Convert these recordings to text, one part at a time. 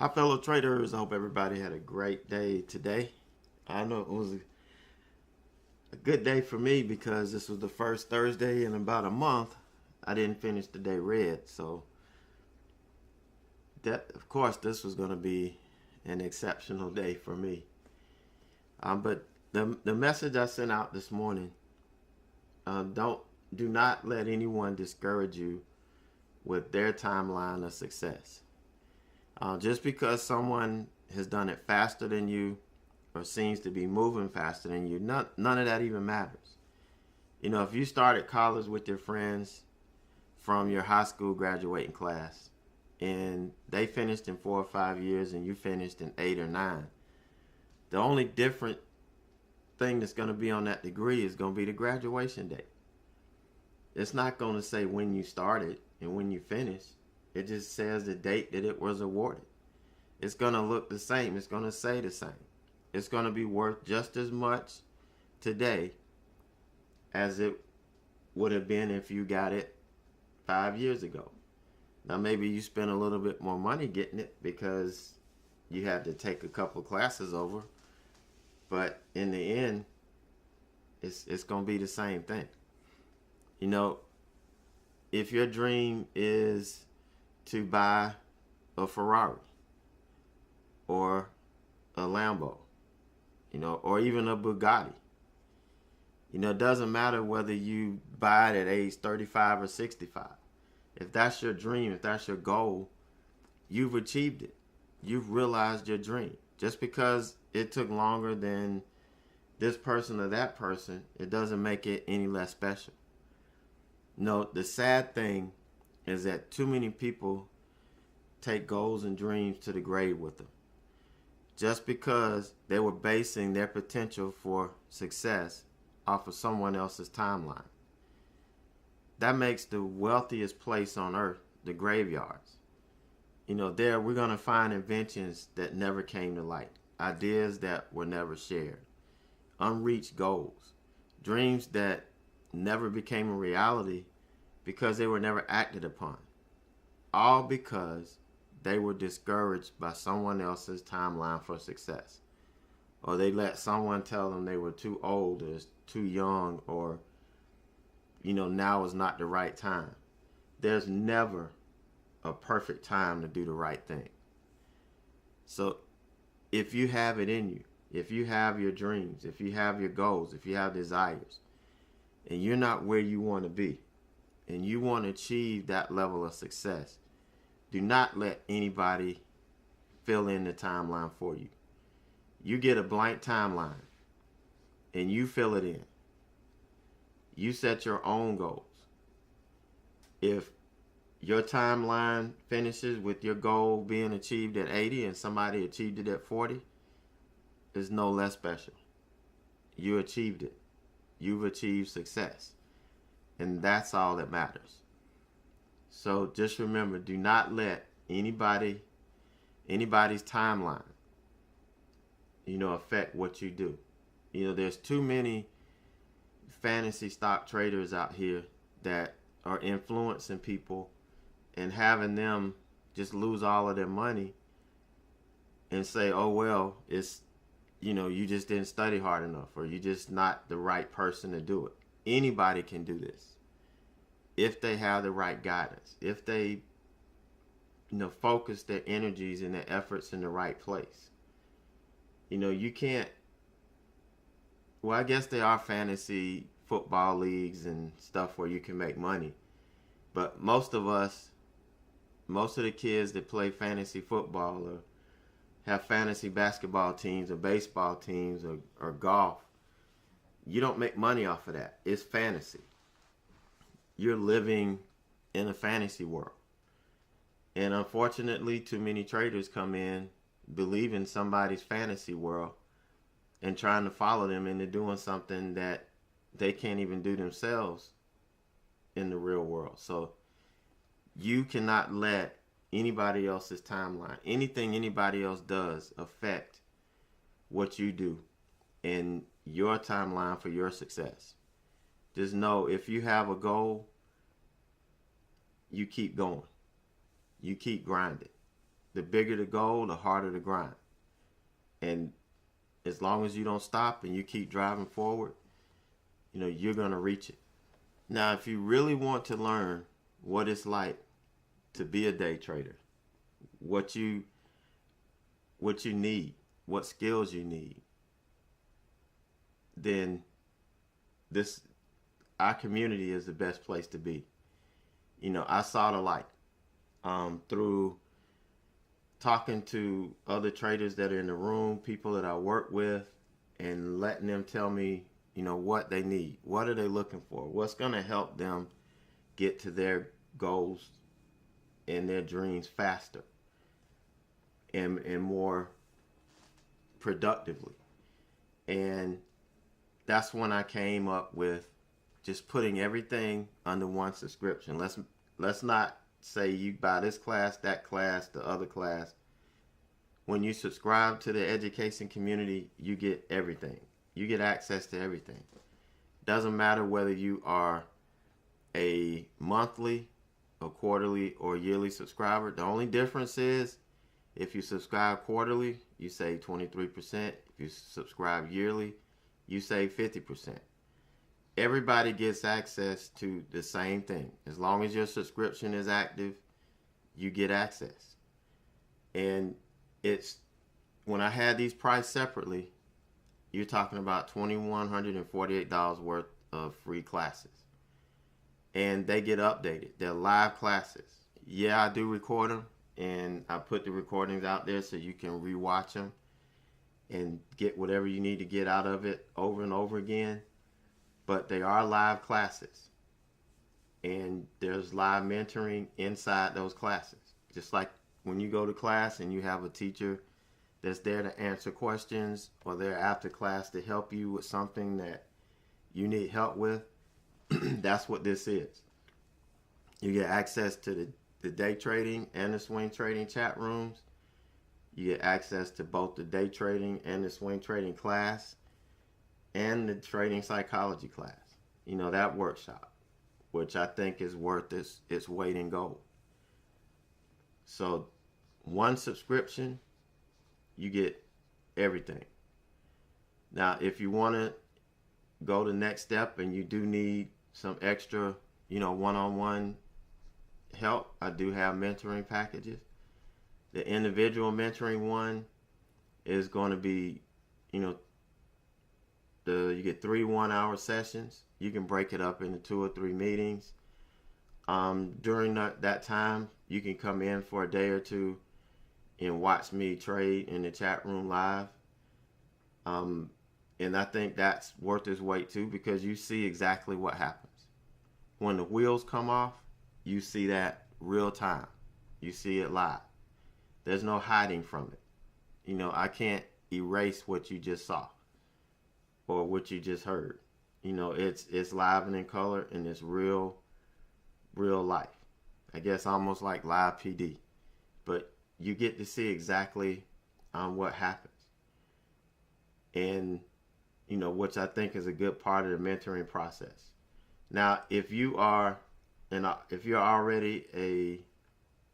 Hi, fellow traders. I hope everybody had a great day today. I know it was a good day for me because this was the first Thursday in about a month. I didn't finish the day red. So, of course, this was going to be an exceptional day for me. But the message I sent out this morning, do not let anyone discourage you with their timeline of success. Just because someone has done it faster than you or seems to be moving faster than you, none of that even matters. You know, if you started college with your friends from your high school graduating class and they finished in 4 or 5 years and you finished in 8 or 9, the only different thing that's going to be on that degree is going to be the graduation date. It's not going to say when you started and when you finished. It just says the date that it was awarded. It's going to look the same. It's going to say the same. It's going to be worth just as much today as it would have been if you got it 5 years ago. Now, maybe you spent a little bit more money getting it because you had to take a couple classes over. But in the end, it's going to be the same thing. You know, if your dream is to buy a Ferrari or a Lambo, or even a Bugatti. It doesn't matter whether you buy it at age 35 or 65. If that's your dream, if that's your goal, you've achieved it. You've realized your dream. Just because it took longer than this person or that person, it doesn't make it any less special. No, the sad thing is that too many people take goals and dreams to the grave with them. Just because they were basing their potential for success off of someone else's timeline. That makes the wealthiest place on earth the graveyards. There we're going to find inventions that never came to light, ideas that were never shared, unreached goals, dreams that never became a reality because they were never acted upon. All because they were discouraged by someone else's timeline for success. Or they let someone tell them they were too old or too young or, now is not the right time. There's never a perfect time to do the right thing. So if you have it in you, if you have your dreams, if you have your goals, if you have desires, and you're not where you want to be, and you want to achieve that level of success, do not let anybody fill in the timeline for you. You get a blank timeline, and you fill it in. You set your own goals. If your timeline finishes with your goal being achieved at 80 and somebody achieved it at 40, it's no less special. You achieved it. You've achieved success. And that's all that matters. So just remember, do not let anybody's timeline, affect what you do. There's too many fantasy stock traders out here that are influencing people and having them just lose all of their money and say, oh, well, it's, you just didn't study hard enough or you're just not the right person to do it. Anybody can do this if they have the right guidance, if they, focus their energies and their efforts in the right place. You can't, well, I guess there are fantasy football leagues and stuff where you can make money. But most of the kids that play fantasy football or have fantasy basketball teams or baseball teams or golf, you don't make money off of that. It's fantasy. You're living in a fantasy world. And unfortunately, too many traders come in, believe in somebody's fantasy world, and trying to follow them into doing something that they can't even do themselves in the real world. So you cannot let anybody else's timeline, anything anybody else does, affect what you do and your timeline for your success. Just know if you have a goal, you keep going. You keep grinding. the bigger the goal, the harder the grind. And as long as you don't stop and you keep driving forward, you're going to reach it. Now, if you really want to learn what it's like to be a day trader, what you need, what skills you need, then our community is the best place to be. I saw the light through talking to other traders that are in the room, people that I work with, and letting them tell me, what they need. What are they looking for? What's going to help them get to their goals and their dreams faster and more productively. And that's when I came up with just putting everything under one subscription. Let's not say you buy this class, that class, the other class. When you subscribe to the education community, you get everything. You get access to everything. Doesn't matter whether you are a monthly, a quarterly, or yearly subscriber. The only difference is if you subscribe quarterly, you save 23%. If you subscribe yearly, you save 50%. Everybody gets access to the same thing. As long as your subscription is active, you get access. And it's when I had these priced separately, you're talking about $2,148 worth of free classes. And they get updated. They're live classes. Yeah, I do record them, and I put the recordings out there so you can rewatch them and get whatever you need to get out of it over and over again. But they are live classes. And there's live mentoring inside those classes. Just like when you go to class and you have a teacher that's there to answer questions, or they're after class to help you with something that you need help with, that's what this is. You get access to the day trading and the swing trading chat rooms. You get access to both the day trading and the swing trading class and the trading psychology class. That workshop, which I think is worth its weight in gold. So one subscription, you get everything. Now, if you want to go the next step and you do need some extra, one-on-one help, I do have mentoring packages. The individual mentoring one is going to be, you get 3 1-hour sessions. You can break it up into 2 or 3 meetings. During that time, you can come in for a day or two and watch me trade in the chat room live. And I think that's worth its weight too, because you see exactly what happens. When the wheels come off, you see that real time. You see it live. There's no hiding from it. I can't erase what you just saw or what you just heard. It's live and in color, and it's real life. I guess almost like live PD. But you get to see exactly what happens. And, which I think is a good part of the mentoring process. Now, if you are already a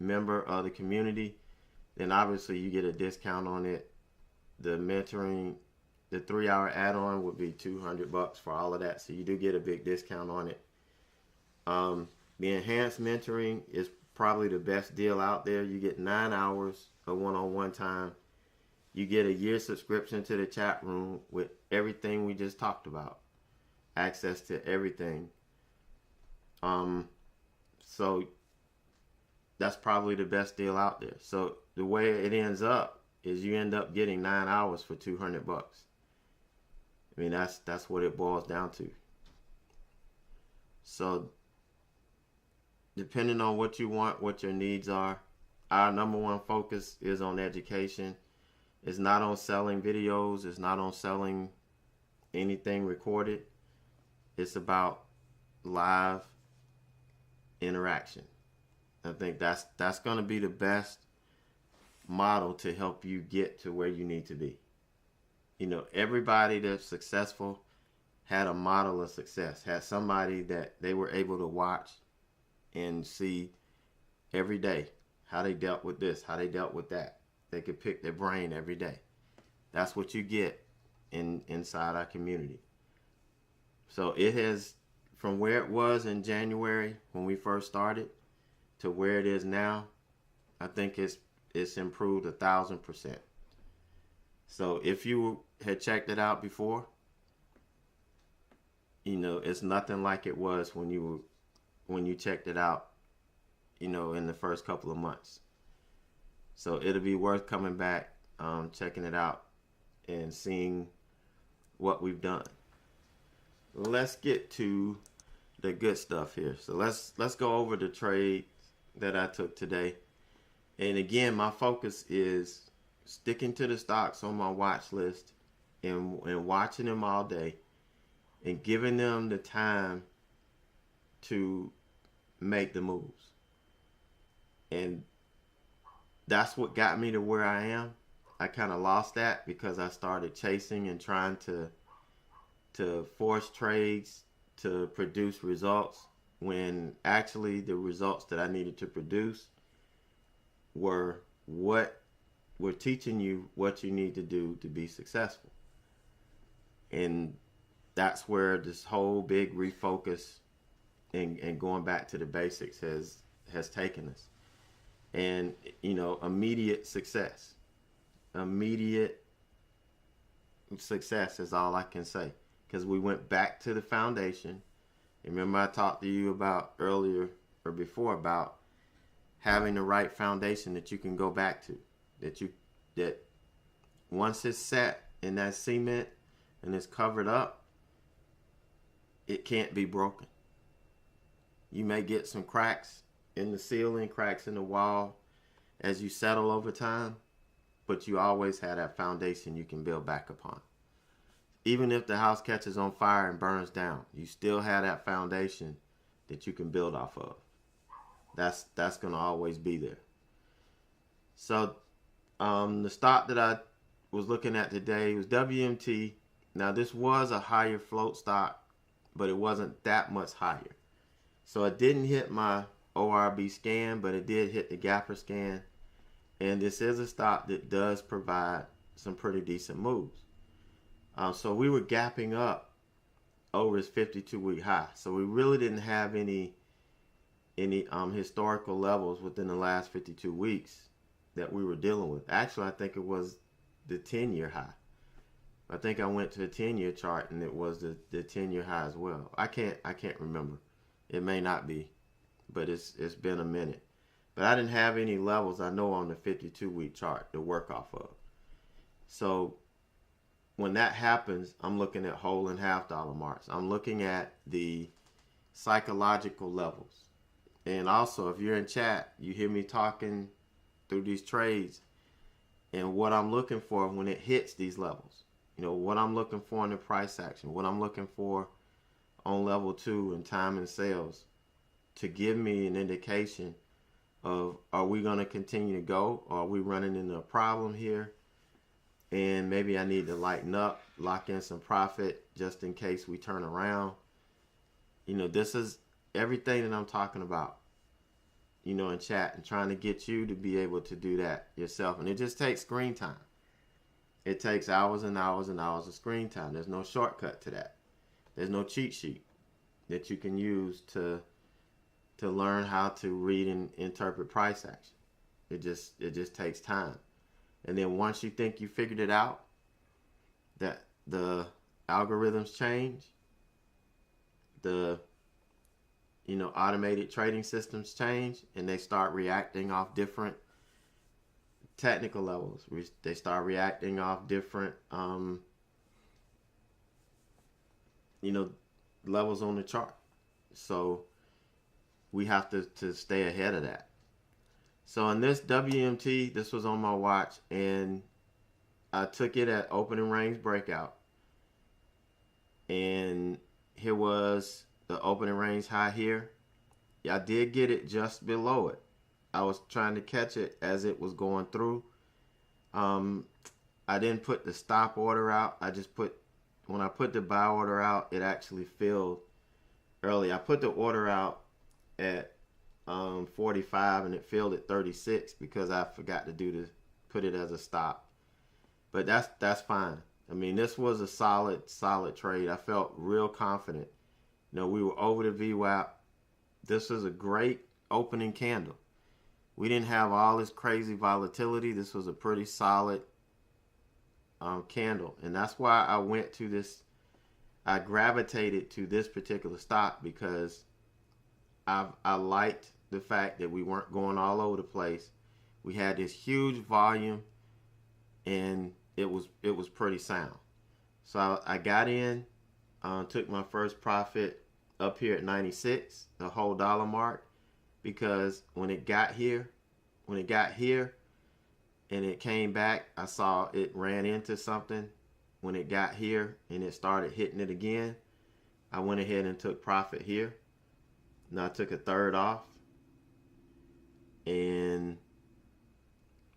member of the community, then obviously you get a discount on it. The mentoring, the 3-hour add-on would be $200 for all of that. So you do get a big discount on it. The enhanced mentoring is probably the best deal out there. You get 9 hours of one-on-one time. You get a year subscription to the chat room with everything we just talked about. Access to everything. So that's probably the best deal out there. So the way it ends up is you end up getting 9 hours for $200. I mean, that's what it boils down to. So depending on what you want, what your needs are, our number one focus is on education. It's not on selling videos. It's not on selling anything recorded. It's about live interaction. I think that's going to be the best model to help you get to where you need to be. Everybody that's successful had a model of success, had somebody that they were able to watch and see every day how they dealt with this, how they dealt with that. They could pick their brain every day. That's what you get inside our community. So it has, from where it was in January when we first started to where it is now, I think it's improved 1,000%. So if you had checked it out before, it's nothing like it was when you checked it out, in the first couple of months. So it'll be worth coming back, checking it out, and seeing what we've done. Let's get to the good stuff here. So let's go over the trade that I took today. And again, my focus is sticking to the stocks on my watch list and watching them all day and giving them the time to make the moves. And that's what got me to where I am. I kind of lost that because I started chasing and trying to force trades to produce results when actually the results that I needed to produce were teaching you what you need to do to be successful. And that's where this whole big refocus and going back to the basics has taken us. And, immediate success. Immediate success is all I can say. Because we went back to the foundation. Remember I talked to you about earlier or before about having the right foundation that you can go back to. That once it's set in that cement and it's covered up, it can't be broken. You may get some cracks in the ceiling, cracks in the wall as you settle over time, but you always have that foundation you can build back upon. Even if the house catches on fire and burns down, you still have that foundation that you can build off of. That's going to always be there. So the stock that I was looking at today was WMT. Now this was a higher float stock, but it wasn't that much higher. So it didn't hit my ORB scan, but it did hit the gapper scan. And this is a stock that does provide some pretty decent moves. So we were gapping up over its 52-week high. So we really didn't have any historical levels within the last 52 weeks that we were dealing with. Actually, I think it was the 10-year high. I think I went to the 10-year chart and it was the 10-year high as well. I can't remember. It may not be, but it's been a minute. But I didn't have any levels I know on the 52-week chart to work off of. So when that happens, I'm looking at whole and half dollar marks. I'm looking at the psychological levels. And also, if you're in chat, you hear me talking through these trades and what I'm looking for when it hits these levels. What I'm looking for in the price action, what I'm looking for on level 2 and time and sales to give me an indication of, are we going to continue to go? Or are we running into a problem here? And maybe I need to lighten up, lock in some profit just in case we turn around. This is everything that I'm talking about, in chat, and trying to get you to be able to do that yourself. And it just takes screen time. It takes hours and hours and hours of screen time. There's no shortcut to that. There's no cheat sheet that you can use to learn how to read and interpret price action. It just takes time. And then once you think you figured it out, that the algorithms change, the automated trading systems change, and they start reacting off different technical levels. They start reacting off different levels on the chart. So we have to stay ahead of that. So in this WMT, this was on my watch, and I took it at opening range breakout. And here was the opening range high here. I did get it just below it. I was trying to catch it as it was going through. I didn't put the stop order out. When I put the buy order out, it actually filled early. I put the order out at 45 and it filled at 36 because I forgot to put it as a stop. But that's fine. I mean, this was a solid trade. I felt real confident. We were over the VWAP. This was a great opening candle. We didn't have all this crazy volatility. This was a pretty solid candle. And that's why I went to this. I gravitated to this particular stock because I liked the fact that we weren't going all over the place. We had this huge volume, and it was pretty sound. So I got in, took my first profit up here at 96, the whole dollar mark, because when it got here and it came back, I saw it ran into something. When it got here and it started hitting it again, I went ahead and took profit here. Now I took a third off, and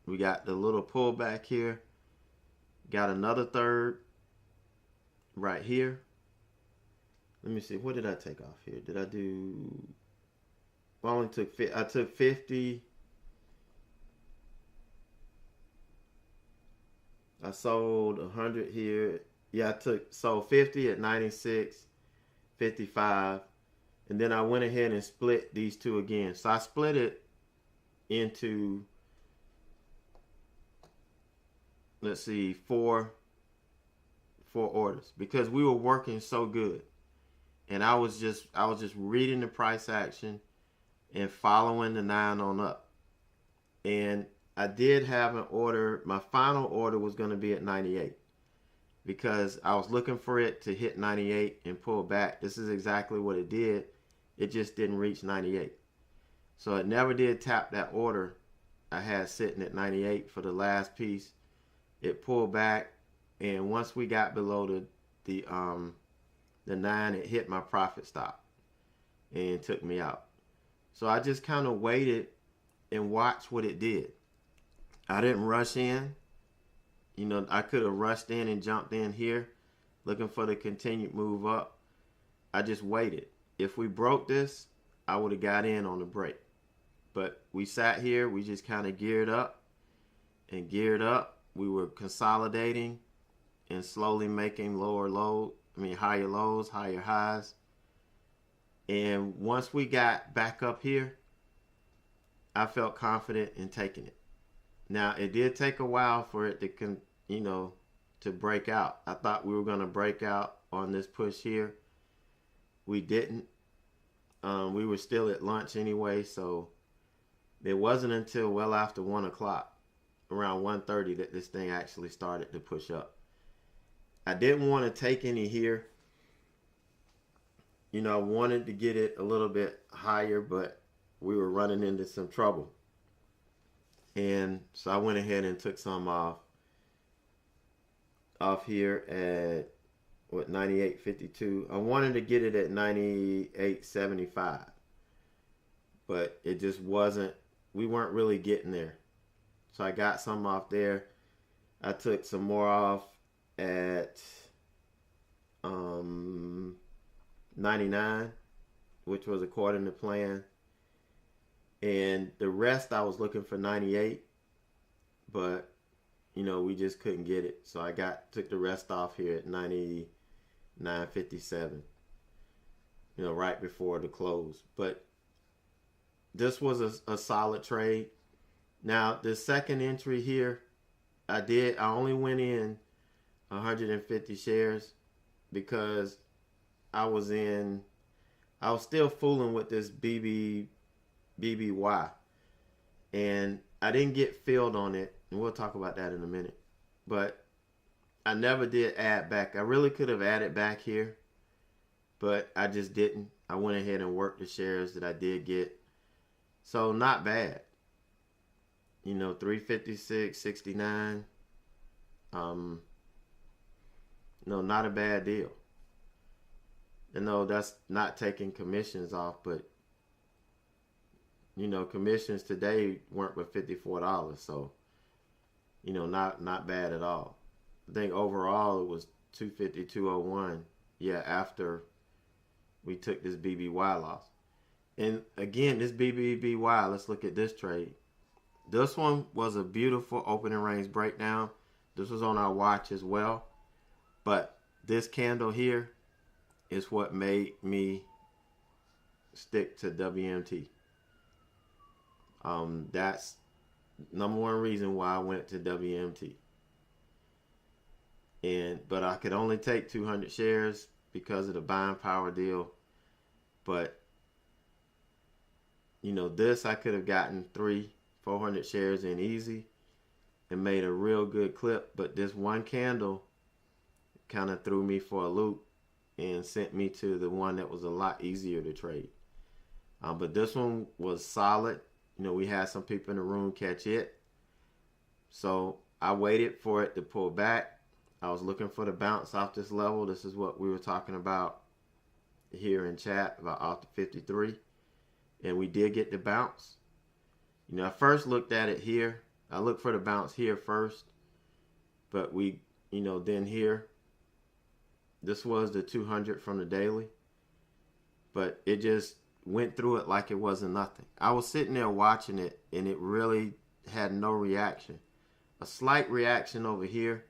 we got the little pullback here. Got another third right here. Let me see. What did I take off here? Did I do? I took 50. I sold 100 here. Yeah, sold 50 at 96, 55. And then I went ahead and split these two again. So I split it into, let's see, four orders because we were working so good. And I was just reading the price action and following the 9 on up. And I did have an order. My final order was going to be at 98 because I was looking for it to hit 98 and pull back. This is exactly what it did. It just didn't reach 98. So it never did tap that order I had sitting at 98 for the last piece. It pulled back, and once we got below the 9, it hit my profit stop and took me out. So I just kind of waited and watched what it did. I didn't rush in. I could have rushed in and jumped in here looking for the continued move up. I just waited. If we broke this, I would have got in on the break. But we sat here. We just kind of geared up. We were consolidating and slowly making higher lows, higher highs. And once we got back up here, I felt confident in taking it. Now, it did take a while for it to break out. I thought we were going to break out on this push here. We didn't. We were still at lunch anyway, so it wasn't until well after 1 o'clock, around 1:30, that this thing actually started to push up. I didn't want to take any here. I wanted to get it a little bit higher, but we were running into some trouble. And so I went ahead and took some off here at 98.52. I wanted to get it at 98.75, but it just wasn't. We weren't really getting there. So I got some off there. I took some more off at 99, which was according to plan. And the rest I was looking for 98, but we just couldn't get it. So I took the rest off here at 99.57. Right before the close. But this was a solid trade. Now the second entry here, I only went in 150 shares because I was still fooling with this BBY, and I didn't get filled on it, and we'll talk about that in a minute. But I never did add back. I really could have added back here, but I just didn't. I went ahead and worked the shares that I did get. So not bad. 356.69. No, not a bad deal. That's not taking commissions off, but commissions today weren't but $54, so not bad at all. I think overall it was 250, 201. Yeah, after we took this BBY loss. And again, this BBY, let's look at this trade. This one was a beautiful opening range breakdown. This was on our watch as well. But this candle here is what made me stick to WMT. That's number one reason why I went to WMT. But I could only take 200 shares because of the buying power deal. But you know, this I could have gotten 400 shares in easy and made a real good clip. But this one candle kind of threw me for a loop and sent me to the one that was a lot easier to trade. But this one was solid. You know, we had some people in the room catch it. So I waited for it to pull back. I was looking for the bounce off this level. This is what we were talking about here in chat, about off the 53. And we did get the bounce. You know, I first looked at it here. I looked for the bounce here first. But we, you know, then here. This was the 200 from the daily. But it just went through it like it wasn't nothing. I was sitting there watching it, and it really had no reaction. A slight reaction over here,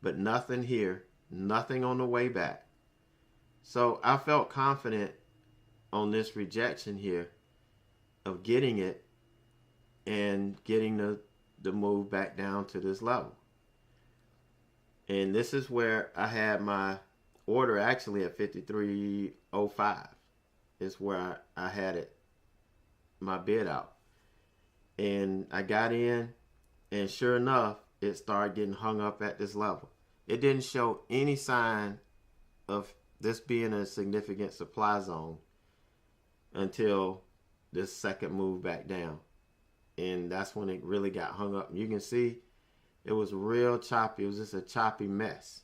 but nothing here. Nothing on the way back. So I felt confident on this rejection here of getting it and getting the move back down to this level. And this is where I had my order actually at 53.05. Is where I had it, my bid out. And I got in, and sure enough, it started getting hung up at this level. It didn't show any sign of this being a significant supply zone until this second move back down. And that's when it really got hung up. You can see it was real choppy. It was just a choppy mess.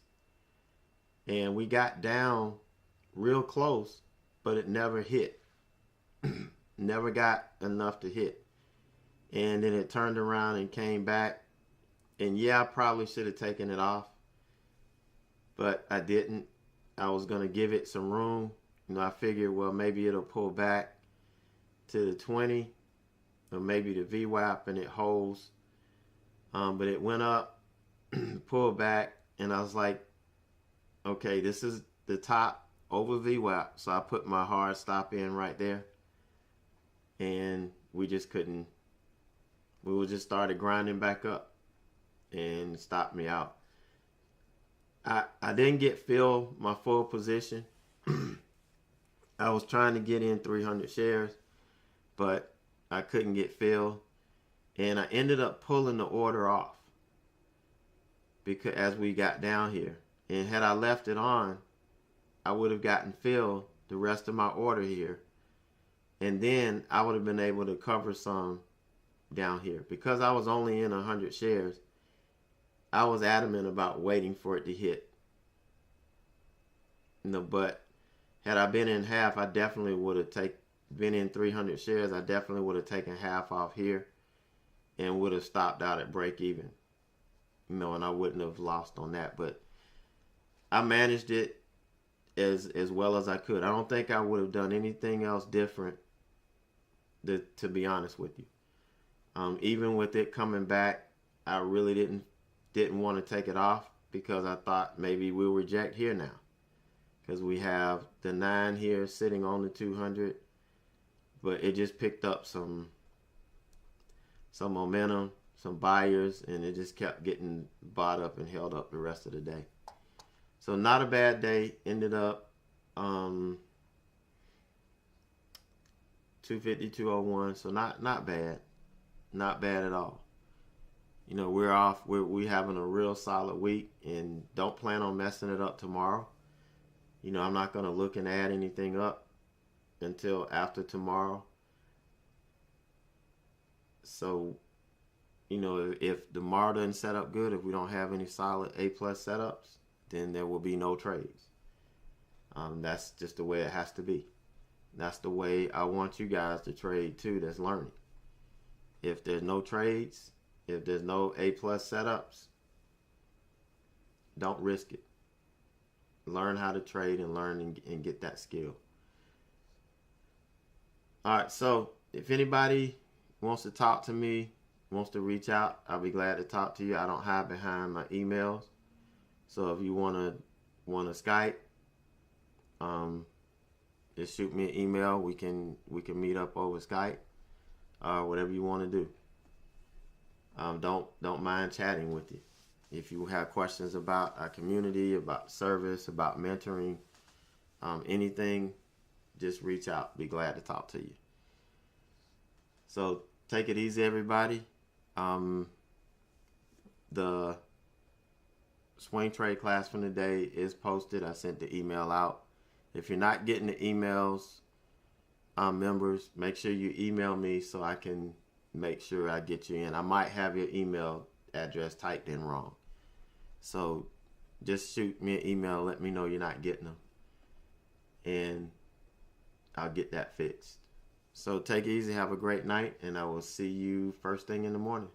And we got down real close, but it never hit. Never got enough to hit. And then it turned around and came back. And yeah, I probably should have taken it off, but I didn't. I was going to give it some room. You know, I figured, well, maybe it'll pull back to the 20 or maybe the VWAP and it holds. But it went up, pulled back, and I was like, okay, this is the top over VWAP. So I put my hard stop in right there. And we just couldn't. We just started grinding back up and stopped me out. I didn't get my full position. I was trying to get in 300 shares, but I couldn't get filled. And I ended up pulling the order off because as we got down here. And had I left it on, I would have gotten filled the rest of my order here. And then I would have been able to cover some down here. Because I was only in 100 shares, I was adamant about waiting for it to hit. You know, but had I been in half, I definitely would have been in 300 shares. I definitely would have taken half off here and would have stopped out at break even. You know, and I wouldn't have lost on that. But I managed it as well as I could. I don't think I would have done anything else different, to be honest with you. Even with it coming back, I really didn't want to take it off because I thought maybe we'll reject here now. Because we have the 9 here sitting on the 200. But it just picked up some momentum, some buyers, and it just kept getting bought up and held up the rest of the day. So not a bad day. Ended up 250, 201. So not bad. Not bad at all. You know, we're off. We're having a real solid week and don't plan on messing it up tomorrow. You know, I'm not going to look and add anything up until after tomorrow. So, you know, if tomorrow doesn't set up good, if we don't have any solid A+ setups, then there will be no trades. That's just the way it has to be. That's the way I want you guys to trade too, that's learning. If there's no trades, if there's no A+ setups, don't risk it. Learn how to trade and learn and get that skill. All right, so if anybody wants to talk to me, wants to reach out, I'll be glad to talk to you. I don't hide behind my emails. So if you wanna Skype, just shoot me an email. We can meet up over Skype, whatever you want to do. Don't mind chatting with you. If you have questions about our community, about service, about mentoring, anything, just reach out. Be glad to talk to you. So take it easy, everybody. The swing trade class from today is posted. I sent the email out. If you're not getting the emails, members, make sure you email me so I can make sure I get you in. I might have your email address typed in wrong. So just shoot me an email. Let me know you're not getting them. And I'll get that fixed. So take it easy. Have a great night. And I will see you first thing in the morning.